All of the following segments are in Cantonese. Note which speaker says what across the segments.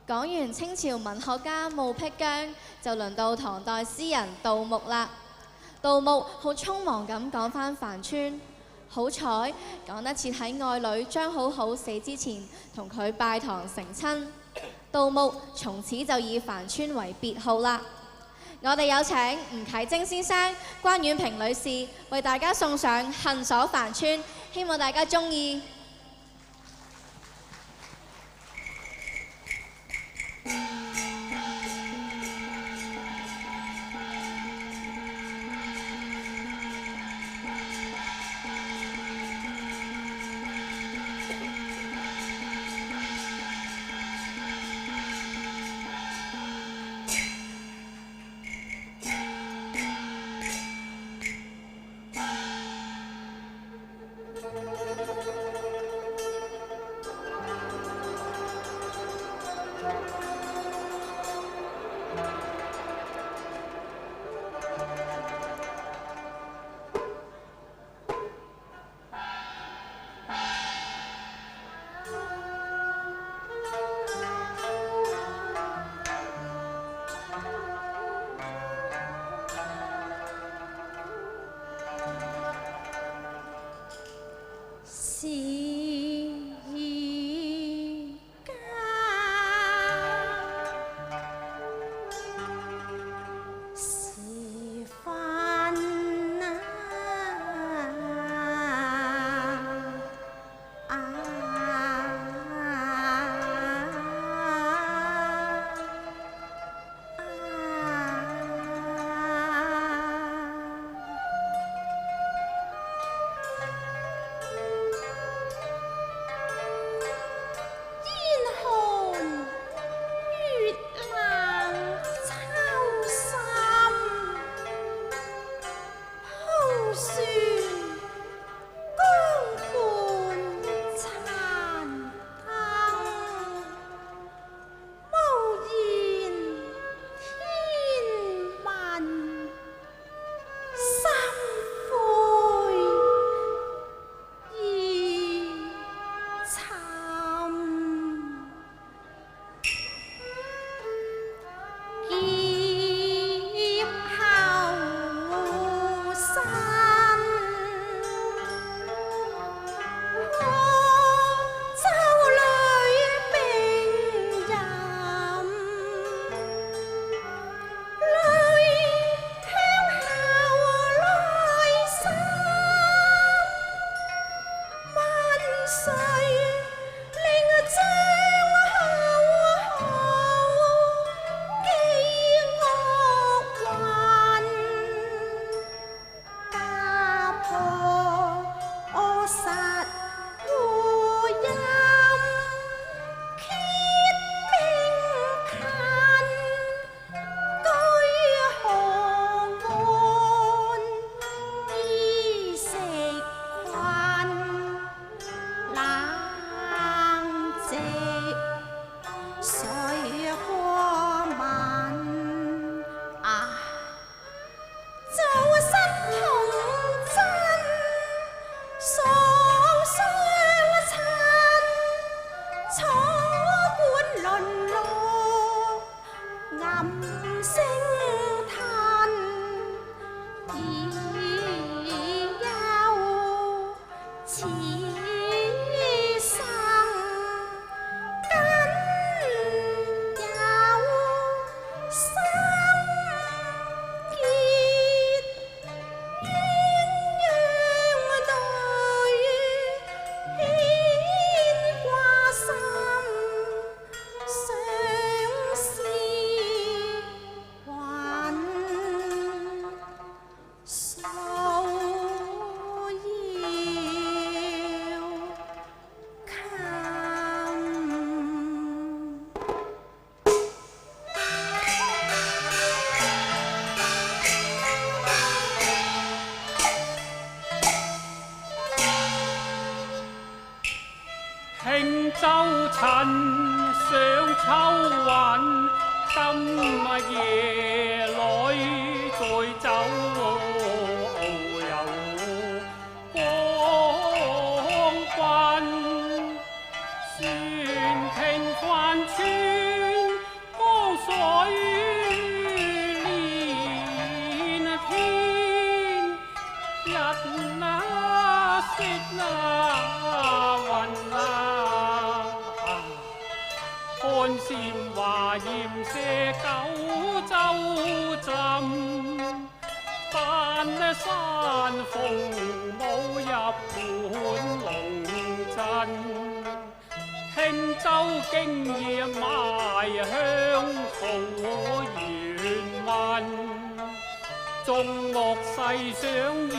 Speaker 1: 講完清朝文學家冒辟疆，就輪到唐代詩人杜牧啦。杜牧好匆忙咁講返樊村，好彩講得切喺愛侶張好好死之前同佢拜堂成親。杜牧從此就以樊村為別號啦。我哋有請吳啟貞先生、關婉萍女士為大家送上《恨鎖樊村》，希望大家鍾意。
Speaker 2: 輕舟塵上秋雲，今夜裏再走遊光棍，船停樊村。鮮華艷射九州浸，扮山鳳舞入盤龍陣，輕舟經夜邁香草原問，眾樂世相緣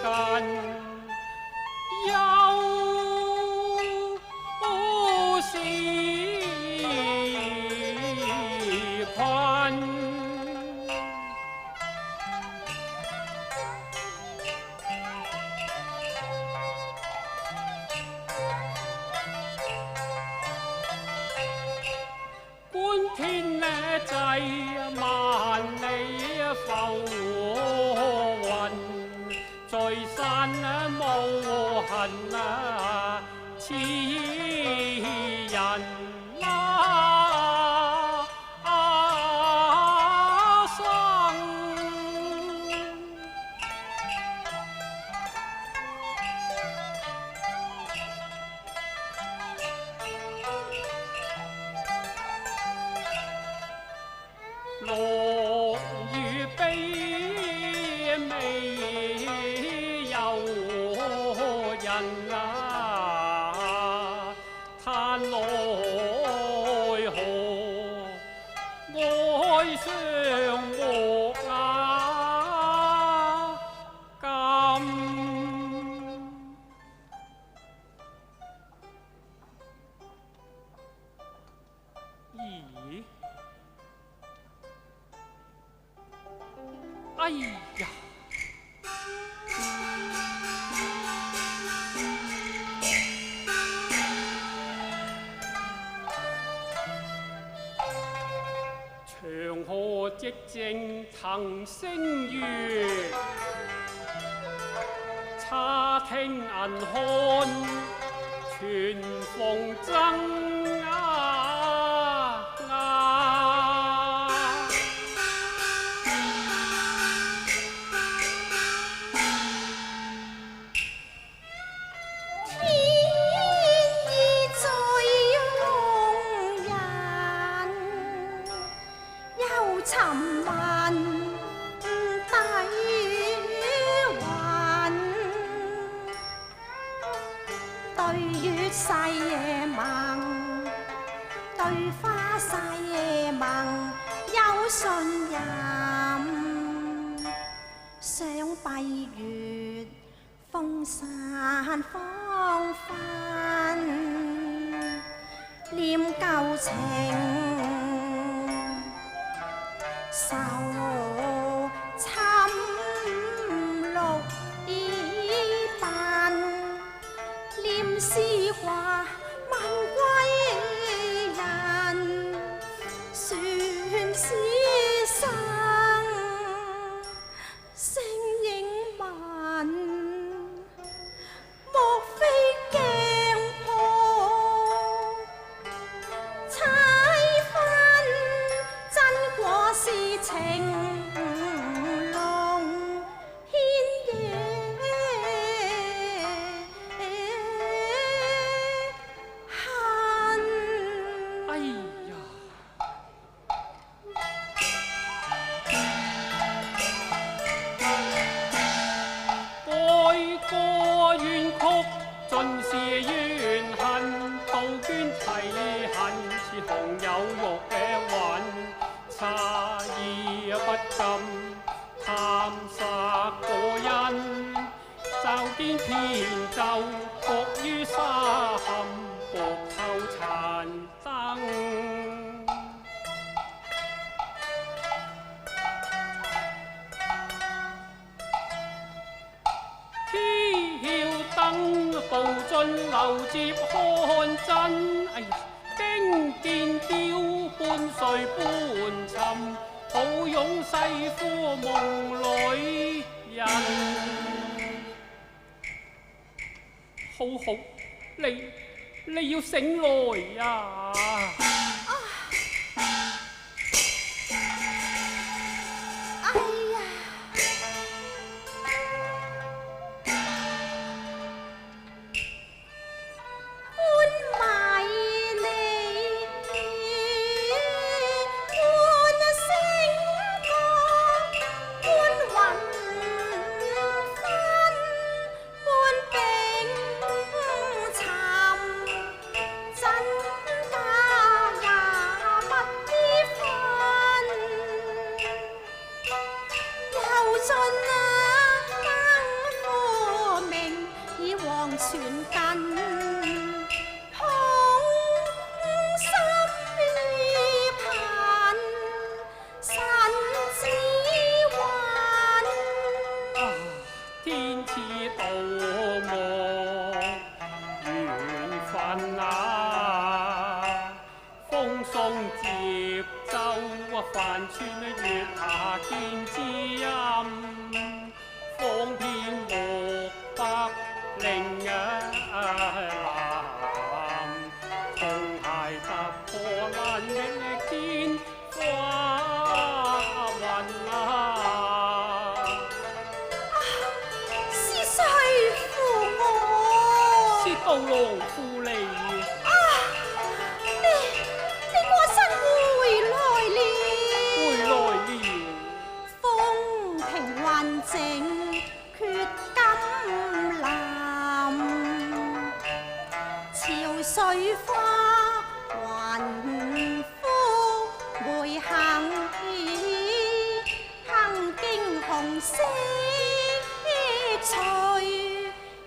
Speaker 2: 近。是困，觀天際萬里浮雲，在山無痕似人生，落雨悲未有人嘆奈何，哀傷莫禁。咦？哎呀！長河寂靜騰星月，叉聽銀漢全縫爭
Speaker 3: 尋問底雲，對月細夜盟，對花細夜盟有信任，想閉月風散芳芬，念舊情。愁衾綠衣鬢，念詩話問歸人，船師生聲應聞，莫非鏡破猜分真果是情濃牽惹恨。
Speaker 2: 哎呀！愛歌怨曲盡是怨恨，杜鹃啼恨似紅有肉嘅韻。差異不禁，探索個因，驟見扁舟伏於沙陷，薄透殘燈。挑燈步進樓接看真，哎呀！驚見雕般睡般沉，抱擁西夫夢裏人。好好，你要醒來呀！份啊！風送接州帆穿月下見知音，風遍木北令南，紅鞋踏破爛覓見花雲啊！
Speaker 3: 是誰負我？
Speaker 2: 是杜郎負你。
Speaker 3: 你過身回來了。
Speaker 2: 回來了。
Speaker 3: 風平雲靜決金藍，潮水花雲呼梅行意，行經紅色翠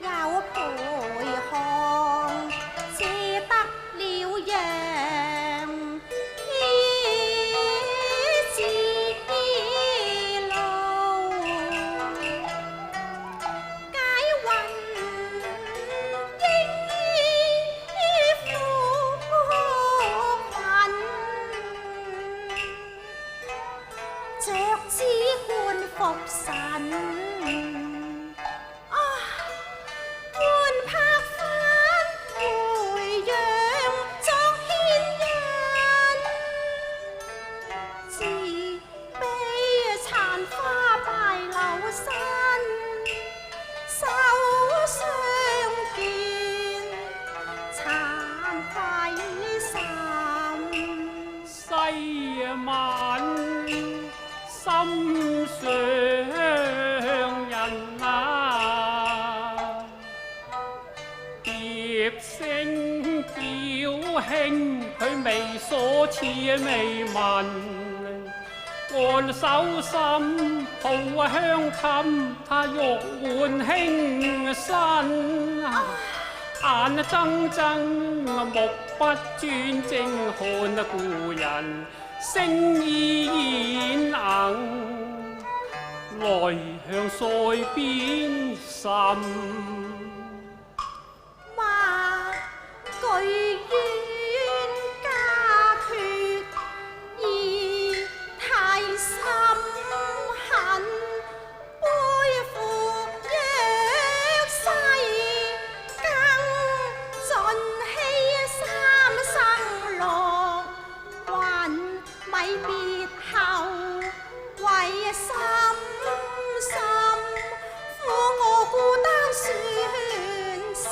Speaker 3: 有陪看，借得了陽之路，解雲應負困，着子冠服神。換拍返回陽作牽引，自悲殘花敗柳身，手相見慚愧心。
Speaker 2: 西晚心上人啊，蝶聲叫興，佢未鎖似未聞。按手心抱香衾，他玉換輕身。眼睜睜，目不專精，看故人聲依然硬，來向腮邊滲。
Speaker 3: 話巨冤家決意太深恨，背負約誓更盡犧三生樂，還米別後為心心，負我孤單船身，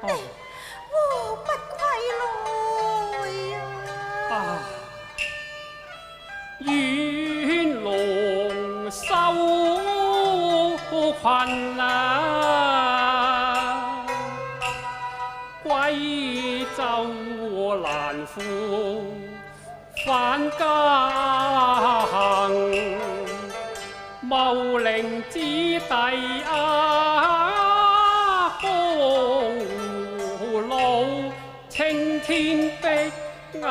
Speaker 3: 我不歸來啊！
Speaker 2: 遠龍收群啊，歸舟難負返家行，茂陵之弟啊，公路青天碧海，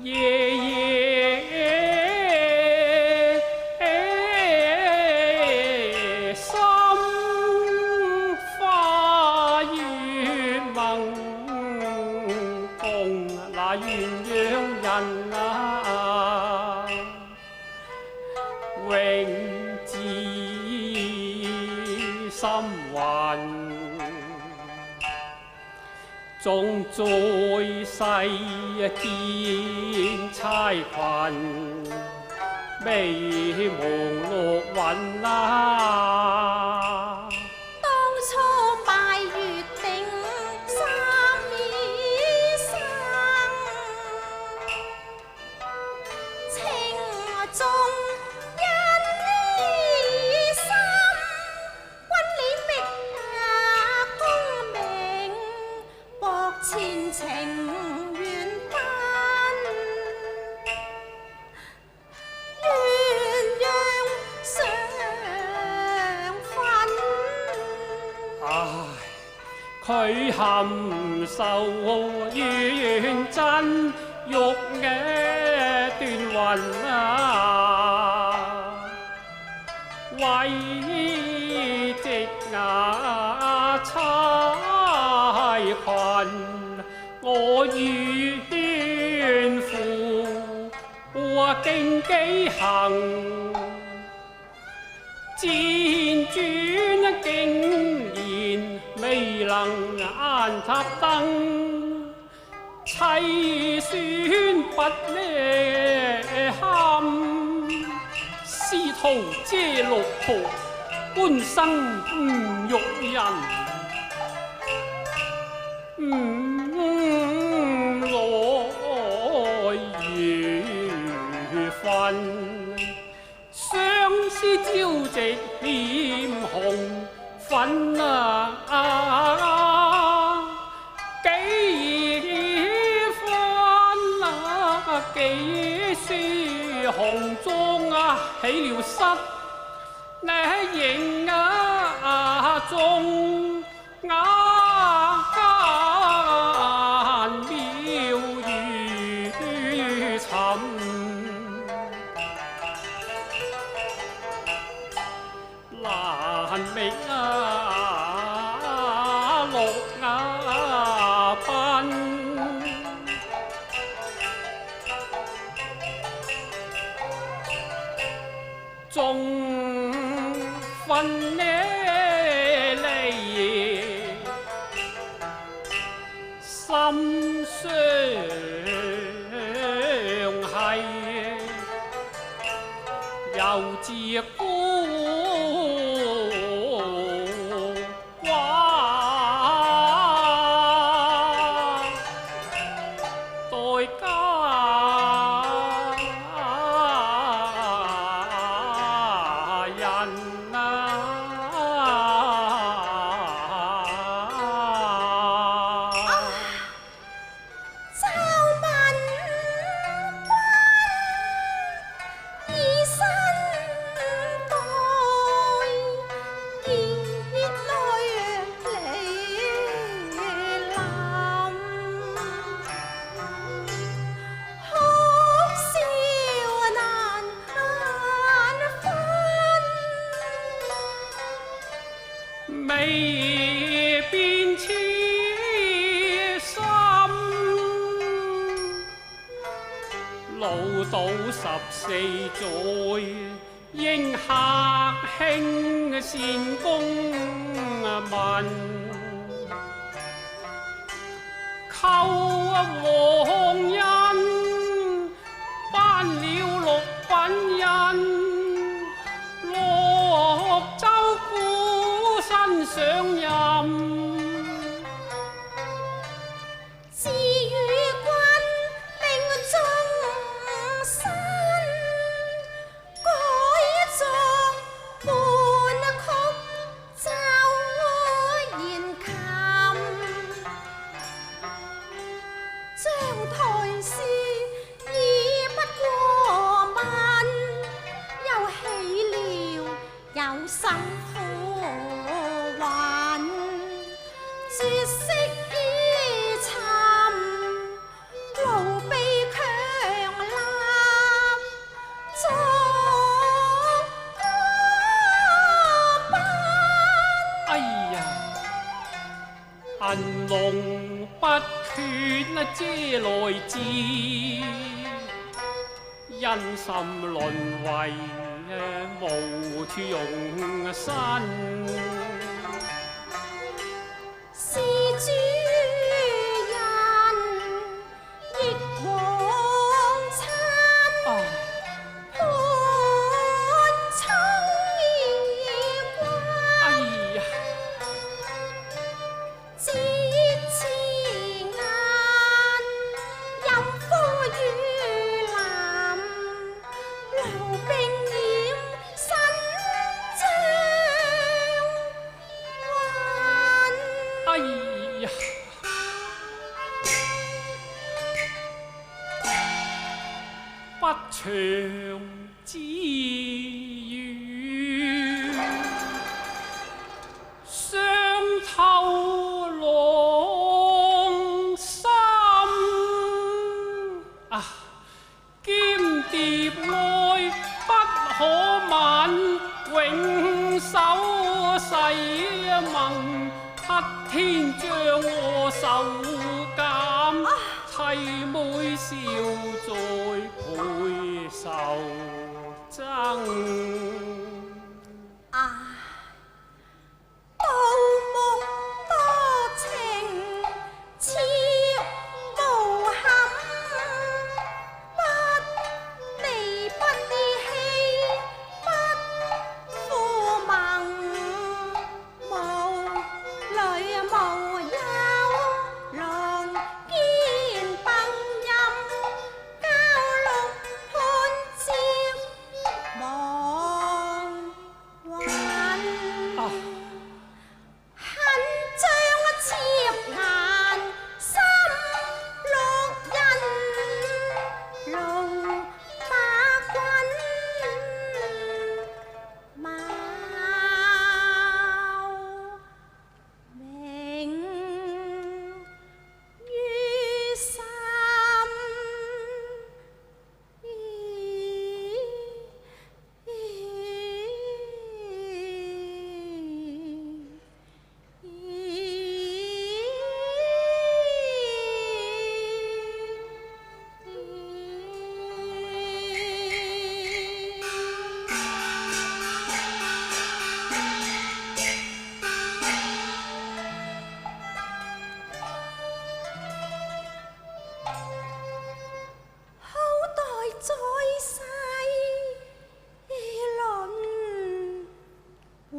Speaker 2: 夜夜心花月夢，共那鴛鴦人啊，永志心魂。縱在世見差群，未忘綠雲啊！
Speaker 3: 當初拜月定三已生，情重因依心，君理覓功名，博前程遠奔。鸳鸯相分，
Speaker 2: 唉，佢含受怨真，玉野斷雲為夕雅差群，我願負荊棘行，輾轉竟然未能安插燈，凄酸不倆堪，師徒借六途，半生唔育人。來如分，相思朝夕臉紅粉幾番幾書紅妝起了失，你影中難覓綠賓，縱分離心相繫，猶自未變痴心，老到14載，應客卿善公問，求皇恩頒了6品印，洛州上任，
Speaker 3: 自與君命終身，改作半曲奏弦琴，將台詩已不過問，又起了有心苦雲，絕色已沉，無比強立作歌賓。
Speaker 2: 哎呀，銀龍不缺遮來自，因心淪為無處容身。
Speaker 3: 是主人亦往親，伴秋意歸。
Speaker 2: 哎呀，
Speaker 3: 節似雁，任風雨淋，留冰掩身將雲。
Speaker 2: 哎呀，不祥之語，傷透lòng心兼掂雙手誓盟，黑天將我受監，妻妹笑在倍受憎。
Speaker 3: 杜牧多情切無憾，不離不棄不負盟，無淚無憂龍肩鬢蔭，交六潘接望還。恨將切顏心六印，龍馬滾茂名於心。好待在世輪迴。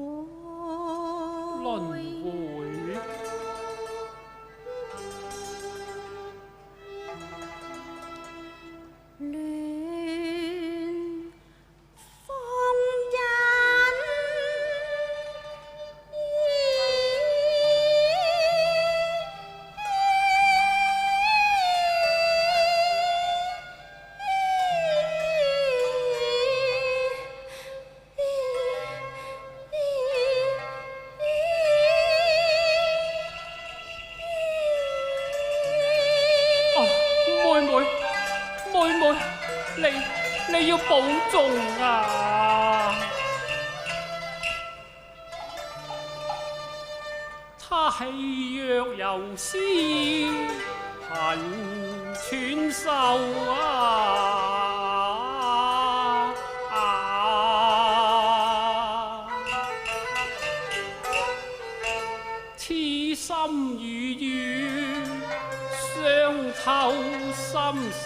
Speaker 3: 亂放人
Speaker 2: 妹妹，你要保重啊！他氣若游絲，頻傳授痴心與雨，傷透心神。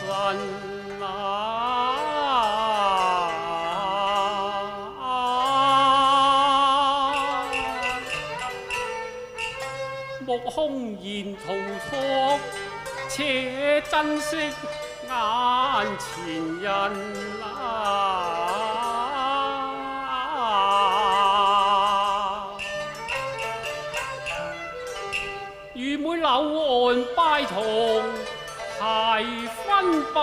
Speaker 2: 目空言逃脫，且珍惜眼前人與妹柳岸拜堂，孩分笨。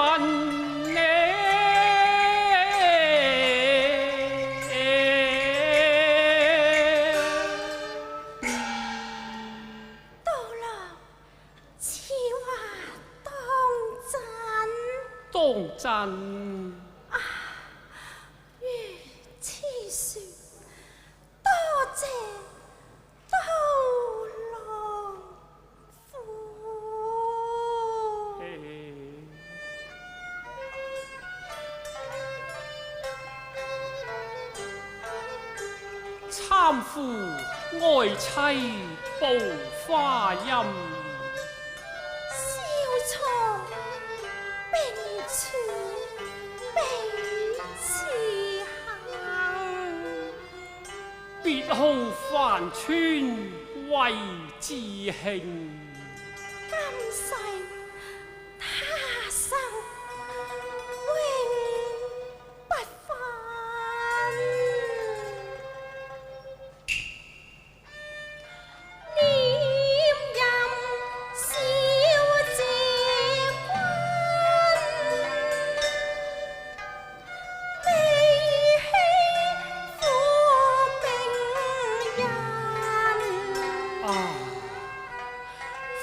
Speaker 2: 當真
Speaker 3: 如此說，多謝杜郎夫。
Speaker 2: 參夫愛妻報花陰，
Speaker 3: 笑錯並處彼此行，
Speaker 2: 別號帆川為自興。
Speaker 3: 今世他生永不分。念任小姐君，悲喜苦並人。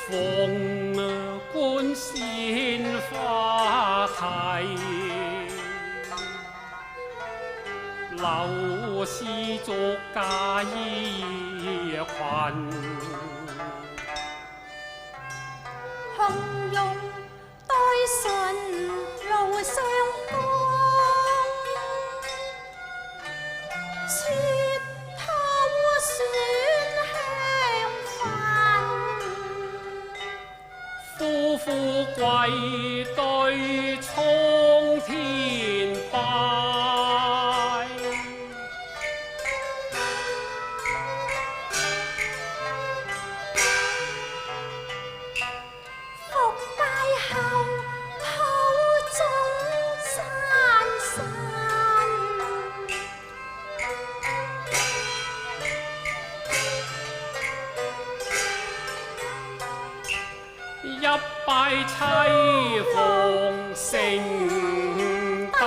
Speaker 2: 逢柳絲竹架衣裙，
Speaker 3: 雄擁待順路上光，雪透選香粉，
Speaker 2: 夫婦跪對蒼天拜，
Speaker 3: 復拜後土中山神，
Speaker 2: 一拜妻奉成大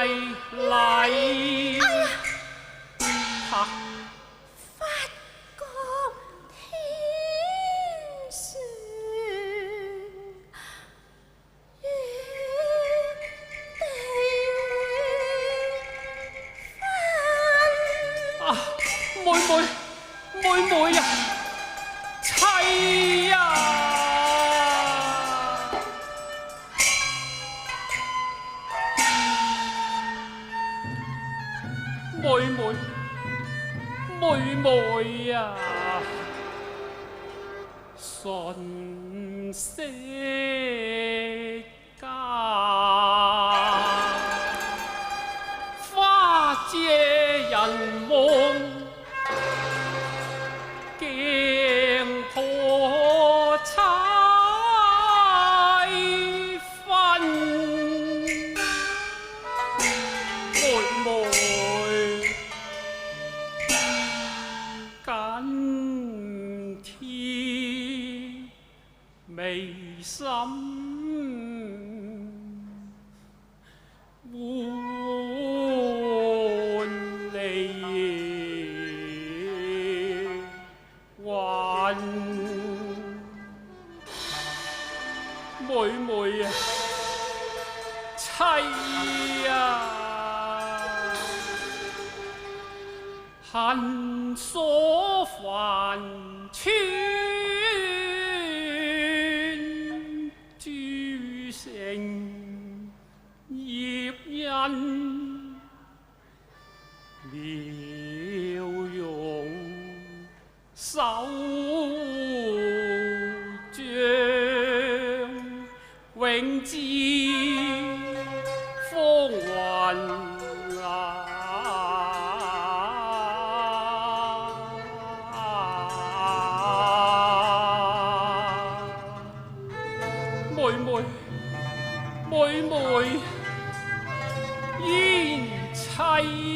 Speaker 2: 禮。嚇！
Speaker 3: 發覺天旋月地
Speaker 2: 啊，妹啊，妻啊！妹啊，唇色間，花謝人夢，鏡破彩分，妹。緊貼眉心換離雲，妹啊，妻啊！恨所煩穿諸城葉印，描容手像永志風雲。妹，煙妻。